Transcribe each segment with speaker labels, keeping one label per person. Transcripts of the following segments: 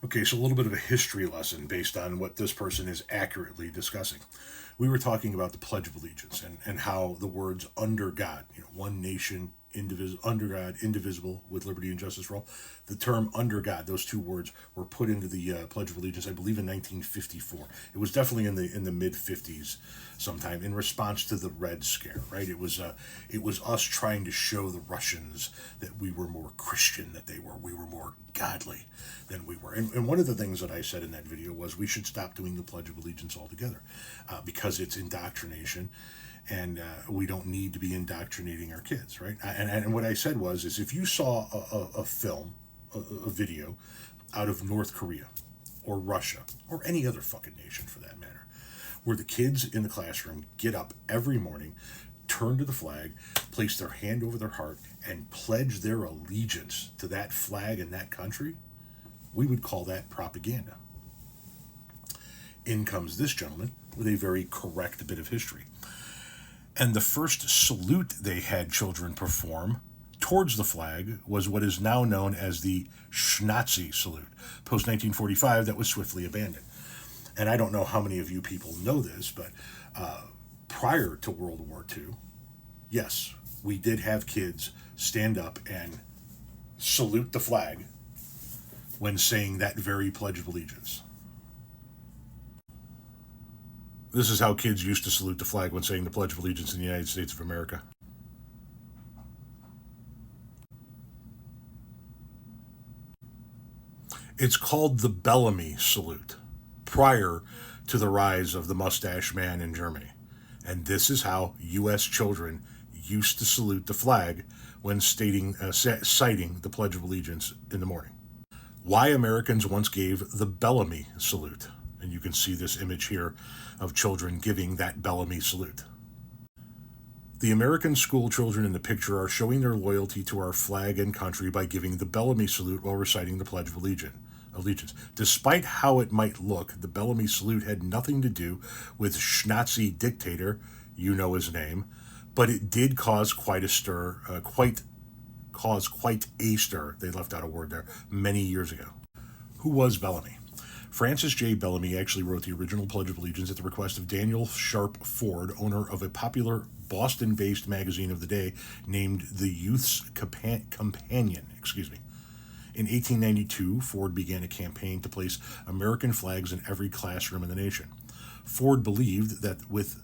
Speaker 1: Okay, so a little bit of a history lesson based on what this person is accurately discussing. We were talking about the Pledge of Allegiance and how the words under God, one nation, under God, indivisible, with liberty and justice for all. The term under God, those two words were put into the Pledge of Allegiance, I believe, in 1954. It was definitely in the mid 50s sometime in response to the Red Scare, right? It was us trying to show the Russians that we were more Christian, that we were more godly than we were. And one of the things that I said in that video was we should stop doing the Pledge of Allegiance altogether because it's indoctrination, and we don't need to be indoctrinating our kids, right? And what I said is if you saw a film, a video out of North Korea or Russia or any other fucking nation for that matter, where the kids in the classroom get up every morning, turn to the flag, place their hand over their heart, and pledge their allegiance to that flag and that country, we would call that propaganda. In comes this gentleman with a very correct bit of history. And the first salute they had children perform towards the flag was what is now known as the Schnazi salute. Post 1945, that was swiftly abandoned. And I don't know how many of you people know this, but prior to World War II, yes, we did have kids stand up and salute the flag when saying that very Pledge of Allegiance. This is how kids used to salute the flag when saying the Pledge of Allegiance in the United States of America. It's called the Bellamy salute, prior to the rise of the mustache man in Germany. And this is how U.S. children used to salute the flag when citing the Pledge of Allegiance in the morning. Why Americans once gave the Bellamy salute. And you can see this image here of children giving that Bellamy salute. The American school children in the picture are showing their loyalty to our flag and country by giving the Bellamy salute while reciting the Pledge of Allegiance. Despite how it might look, the Bellamy salute had nothing to do with Schnazi dictator, you know his name, but it did cause quite a stir, they left out a word there, many years ago. Who was Bellamy? Francis J. Bellamy actually wrote the original Pledge of Allegiance at the request of Daniel Sharp Ford, owner of a popular Boston-based magazine of the day named The Youth's Companion. In 1892, Ford began a campaign to place American flags in every classroom in the nation. Ford believed that with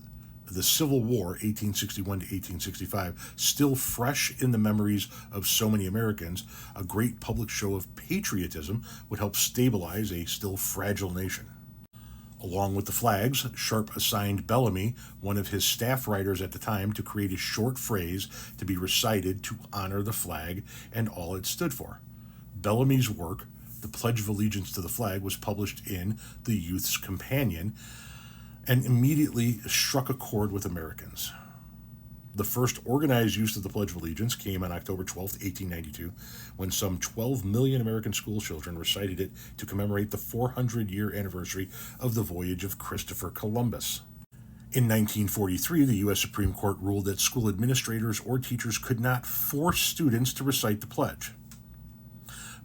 Speaker 1: the Civil War, 1861 to 1865, still fresh in the memories of so many Americans, a great public show of patriotism would help stabilize a still fragile nation. Along with the flags, Sharp assigned Bellamy, one of his staff writers at the time, to create a short phrase to be recited to honor the flag and all it stood for. Bellamy's work, The Pledge of Allegiance to the Flag, was published in The Youth's Companion and immediately struck a chord with Americans. The first organized use of the Pledge of Allegiance came on October 12, 1892, when some 12 million American school children recited it to commemorate the 400-year anniversary of the voyage of Christopher Columbus. In 1943, the U.S. Supreme Court ruled that school administrators or teachers could not force students to recite the pledge.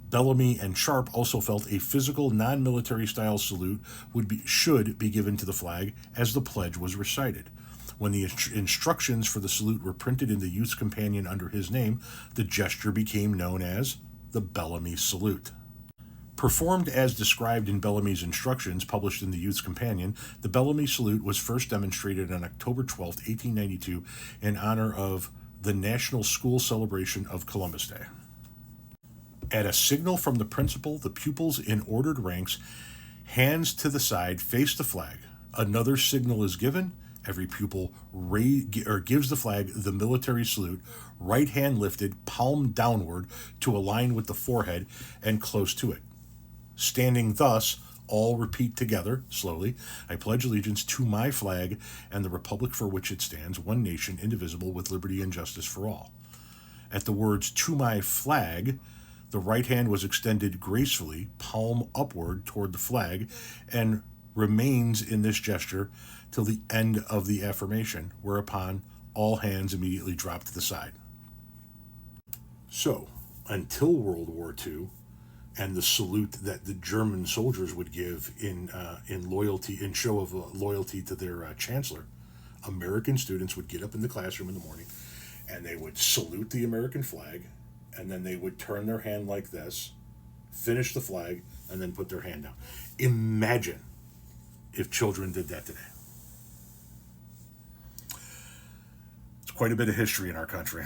Speaker 1: Bellamy and Sharp also felt a physical, non-military style salute should be given to the flag as the pledge was recited. When the instructions for the salute were printed in the Youth's Companion under his name, the gesture became known as the Bellamy Salute. Performed as described in Bellamy's instructions published in the Youth's Companion, the Bellamy Salute was first demonstrated on October 12, 1892, in honor of the National School Celebration of Columbus Day. At a signal from the principal, the pupils in ordered ranks, hands to the side, face the flag. Another signal is given. Every pupil gives the flag the military salute, right hand lifted, palm downward to align with the forehead and close to it. Standing thus, all repeat together, slowly, I pledge allegiance to my flag and the republic for which it stands, one nation, indivisible, with liberty and justice for all. At the words, to my flag, the right hand was extended gracefully, palm upward toward the flag, and remains in this gesture till the end of the affirmation, whereupon all hands immediately drop to the side. So, until World War II, and the salute that the German soldiers would give in loyalty, in show of loyalty to their chancellor, American students would get up in the classroom in the morning, and they would salute the American flag, and then they would turn their hand like this, finish the flag, and then put their hand down. Imagine if children did that today. It's quite a bit of history in our country.